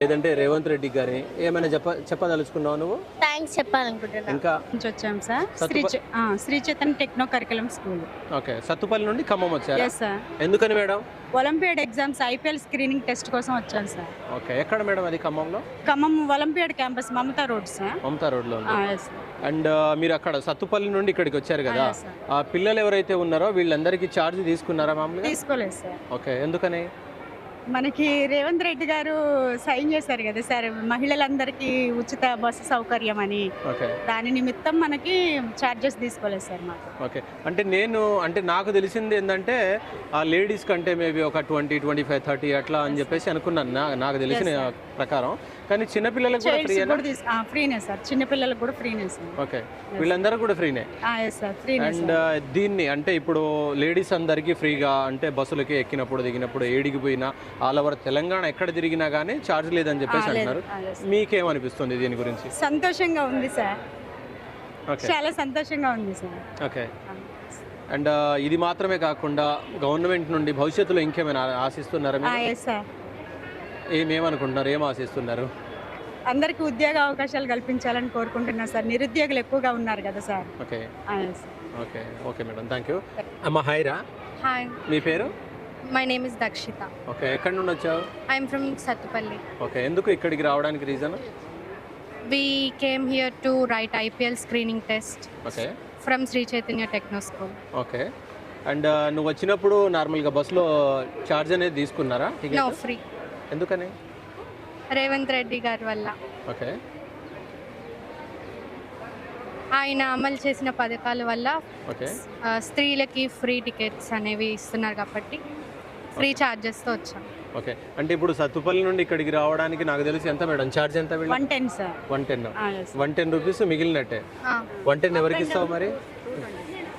లేదంటే రేవంత్ రెడ్డి గారిని ఏమైనా చెప్పదలుచుకున్నావు నువ్వు? థ్యాంక్స్ చెప్పాలనుకుంటున్నా. ఇంకా నుంచి వచ్చాం sir. Shri Chaitanya techno curriculum school. Okay, Sathupalli నుండి ఖమ్మం వచ్చారు. Yes sir. ఎందుకని madam? Olympiad exams IPL screening test కోసం వచ్చాను సార్. ఓకే, ఎక్కడ మేడం అది? ఖమ్మంలో? Khammam olympiad campus Mamata road sir. Mamata road లో. ఎస్. అండ్ మీరు అక్కడ సత్తుపల్లి నుండి ఇక్కడికి వచ్చారు కదా, ఆ పిల్లలు ఎవరైతే ఉన్నారో వీళ్ళందరికీ ఛార్జ్ తీసుకున్నారా మామూలుగా? తీసుకోలేదు సార్. ఓకే, ఎందుకని? మనకి రేవంత్ రెడ్డి గారు సైన్ చేశారు కదా సార్, మహిళలందరికీ ఉచిత బస్సు సౌకర్యం అని. ఓకే, దాని నిమిత్తం మనకి ఛార్జెస్ తీసుకోలేదు సార్ మాకు. ఓకే, అంటే నాకు తెలిసింది ఏంటంటే ఆ లేడీస్ కంటే మేబీ ఒక 20, 25, 30 అట్లా అని చెప్పేసి అనుకున్నాను నాకు తెలిసిన ప్రకారం. కానీ చిన్నపిల్లలకు కూడా ఫ్రీనే సార్, చిన్నపిల్లలకు కూడా ఫ్రీనే సార్. ఓకే, వీళ్ళందరూ కూడా ఫ్రీనే. అండ్ దీన్ని అంటే ఇప్పుడు లేడీస్ అందరికీ ఫ్రీగా అంటే బస్సులకి ఎక్కినప్పుడు దిగినప్పుడు ఏడికి పోయినా ఆల్ ఓవర్ తెలంగాణ ఎక్కడ తిరిగినా కానీ ఛార్జ్ లేదని చెప్పేసి అంటున్నారు. మీకేమనిపిస్తుంది దీని గురించి? సంతోషంగా ఉంది సార్, చాలా సంతోషంగా ఉంది సార్. ఓకే, అండ్ ఇది మాత్రమే కాకుండా గవర్నమెంట్ నుండి భవిష్యత్తులో ఇంకేమైనా ఆశిస్తున్నారా? ఏమనుకుంటున్నారు, ఏం ఆశిస్తున్నారు? అందరికి ఉద్యోగ అవకాశాలు కల్పించాలని కోరుకుంటున్నా సార్. నిరుద్యోగులు ఎక్కువగా ఉన్నారు కదా sir. Okay okay okay madam, thank you. అమ్మ హాయ్ రా. హాయ్, మీ పేరు? My name is Dakshitha. Okay, ఎక్కడి నుండి వచ్చావు? I'm from Sathupalli. ఓకే, ఎందుకు ఇక్కడికి రావడానికి reason? We came here to write IPL screening test. Okay, from Sri Chaitanya Techno School. Okay, and నువ్వు వచ్చినప్పుడు నార్మల్గా బస్సులో ఛార్జ్ అనేది తీసుకున్నారా? No, free. ఎందుకని? రేవంత్ రెడ్డి గారి వల్ల. ఓకే, ఆయన అమలు చేసిన పథకాల వల్ల ఓకే, స్త్రీలకి ఫ్రీ టికెట్స్ అనేవి ఇస్తున్నారు కాబట్టి ఫ్రీ ఛార్జెస్తో వచ్చాం. ఓకే, అంటే ఇప్పుడు సత్తుపల్లి నుండి ఇక్కడికి రావడానికి నాకు తెలిసి ఎంత మేడం ఛార్జ్? ఎంత? 110 సార్. 110 రూపీస్ మిగిలినట్టే. 110 ఎవరికి ఇస్తావు మరి?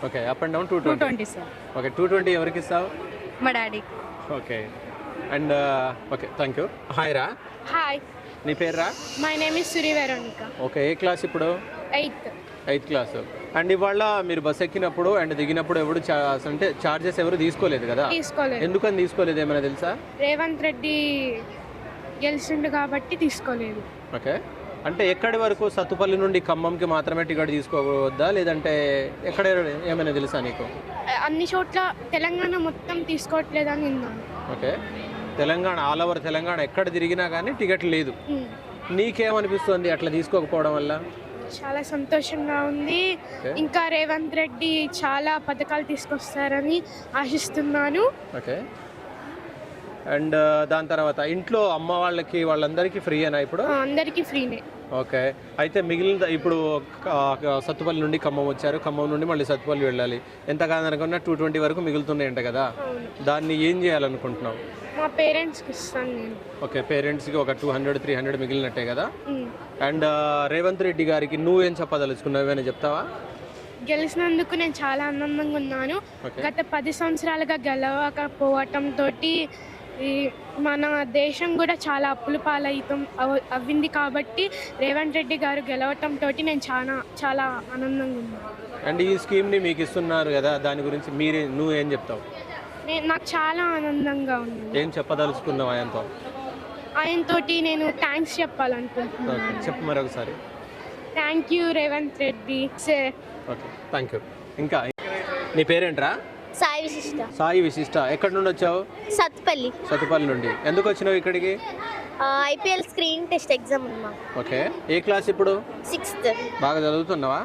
Okay, up and down 220 sir. Okay, 220 ఎవరికి ఇస్తావు? మా daddy. Okay, and okay, thank you. Hi రా. హాయ్, నీ పేరు రా? My name is Suri Veronica. Okay, A class ఇప్పుడు? 8th class. అండ్ ఇవాళ మీరు బస్ ఎక్కినప్పుడు అండ్ దిగినప్పుడు ఎవరు అంటే ఛార్జెస్ ఎవరు తీసుకోలేదు కదా? తీసుకోలేదు. ఎందుకని తీసుకోలేదు ఏమైనా తెలుసా? రేవంత్ రెడ్డి గెలిచిండు కాబట్టి తీసుకోలేదు. ఓకే, అంటే ఎక్కడి వరకు? సత్తుపల్లి నుండి ఖమ్మంకి మాత్రమే టికెట్ తీసుకోవద్దా, లేదంటే ఎక్కడ ఏమైనా తెలుసా నీకు? అన్ని చోట్ల తెలంగాణ మొత్తం తీసుకోవట్లేదని విన్నాను. Okay, Telangana all over Telangana ఎక్కడ తిరిగినా కానీ టికెట్ లేదు. నీకేమనిపిస్తుంది అట్లా తీసుకోకపోవడం వల్ల? చాలా సంతోషంగా ఉంది. ఇంకా రేవంత్ రెడ్డి చాలా పథకాలు తీసుకొస్తారని ఆశిస్తున్నాను. ఓకే, అండ్ దాని తర్వాత ఇంట్లో అమ్మ వాళ్ళకి వాళ్ళందరికీ ఫ్రీ అయినా ఇప్పుడు? అందరికీ ఫ్రీనే. ఓకే, అయితే మిగిలిన ఇప్పుడు సత్తుపల్లి నుండి ఖమ్మం వచ్చారు, ఖమ్మం నుండి మళ్ళీ సత్తుపల్లి వెళ్ళాలి. ఎంత కాదనుకున్నా 220 వరకు మిగులుతున్నాయంట కదా, దాన్ని ఏం చేయాలనుకుంటున్నావు? మా పేరెంట్స్కి ఇస్తాను నేను. ఓకే, పేరెంట్స్కి ఒక 200, 300 మిగిలినట్టే కదా. అండ్ రేవంత్ రెడ్డి గారికి నువ్వేం చెప్పదలుచుకున్నావు, ఏమైనా చెప్తావా? గెలిచినందుకు నేను చాలా ఆనందంగా ఉన్నాను. గత 10 సంవత్సరాలుగా గెలవకపోవటంతో మన దేశం కూడా చాలా అప్పుల పాలయితం అవ్వింది కాబట్టి రేవంత్ రెడ్డి గారు గెలవటంతో నేను చాలా ఆనందంగా ఉన్నాను. అండ్ ఈ స్కీమ్ని మీకు ఇస్తున్నారు కదా, దాని గురించి నువ్వేం చెప్తావు? నాకు చాలా ఆనందంగా ఉంది. ఏం చెప్పదలుచుకున్నావు ఆయనతో? ఆయనతోటి నేను థ్యాంక్స్ చెప్పాలనుకుంటున్నాను. చెప్పు మరొకసారి. Thank you Revanth Reddy sir. Okay, thank you. ఇంకా నీ పేరేంట్రా? సాయి విశిష్ట. సాయి విశిష్ట, ఎక్కడి నుండి వచ్చావు? సత్తుపల్లి నుండి. ఎందుకు వచ్చినావు ఇక్కడికి? ఐపీఎల్ స్క్రీన్ టెస్ట్ ఎగ్జామ్ ఉన్నా. ఓకే, ఏ క్లాస్ ఇప్పుడు? 6th. బాగా చదువుతున్నావా?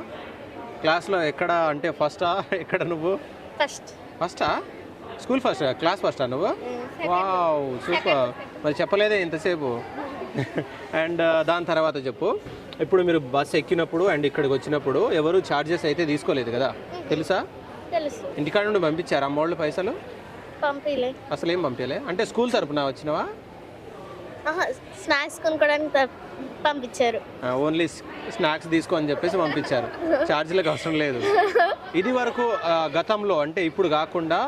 క్లాస్లో ఎక్కడ అంటే ఫస్టా? ఎక్కడ నువ్వు? ఫస్టా? స్కూల్ ఫస్టా? క్లాస్ ఫస్టా నువ్వు? Wow, super. మరి చెప్పలేదే ఇంతసేపు. అండ్ దాని తర్వాత చెప్పు, ఇప్పుడు మీరు బస్ ఎక్కినప్పుడు అండ్ ఇక్కడికి వచ్చినప్పుడు ఎవరు ఛార్జెస్ అయితే తీసుకోలేదు కదా, తెలుసా? తెలుసు. ఇంటికాడ నుండి పంపించారు అమ్మ వాళ్ళు పైసలు? పంపిలే. అసలు ఏం పంపించలే? అంటే స్కూల్ తరపున వచ్చినవా? స్నాక్స్ కొనుక్కోవడానికి పంపించారు. ఓన్లీ స్నాక్స్ తీసుకో అని చెప్పేసి పంపించారు, ఛార్జీలకు అవసరం లేదు. ఇది వరకు గతంలో అంటే ఇప్పుడు కాకుండా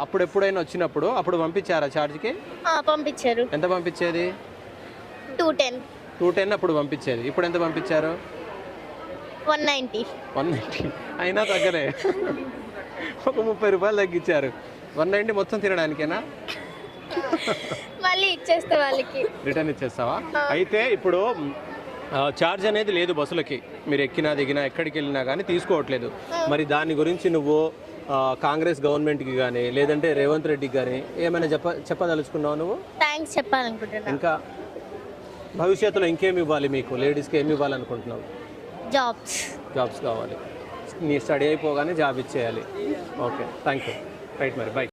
అప్పుడు ఎప్పుడైనా వచ్చినప్పుడు అప్పుడు పంపించారా ఛార్జ్కి? పంపించారు. ఎంత పంపించేది? 210 అప్పుడు పంపించేది. ఇప్పుడు ఎంత పంపించారు? 190. అయినా తగ్గలే, ఒక 30 రూపాయలు తగ్గించారు. 190 మొత్తం తినడానికేనా? మళ్ళీ ఇచ్చేస్తా వాళ్ళకి. రిటర్న్ ఇచ్చేస్తావా? అయితే ఇప్పుడు ఛార్జ్ అనేది లేదు బస్సులకి, మీరు ఎక్కినా దిగినా ఎక్కడికి వెళ్ళినా కానీ తీసుకోవట్లేదు. మరి దాని గురించి నువ్వు కాంగ్రెస్ గవర్నమెంట్కి కానీ లేదంటే రేవంత్ రెడ్డికి కానీ ఏమైనా చెప్పదలుచుకున్నావు నువ్వు? థ్యాంక్స్ చెప్పాలనుకుంటున్నా. ఇంకా భవిష్యత్తులో ఇంకేమి ఇవ్వాలి మీకు, లేడీస్కి ఏమి ఇవ్వాలనుకుంటున్నావు? జాబ్స్ కావాలి. నీ స్టడీ అయిపోగానే జాబ్ ఇచ్చేయాలి. Okay, thank you. రైట్, మరి బై.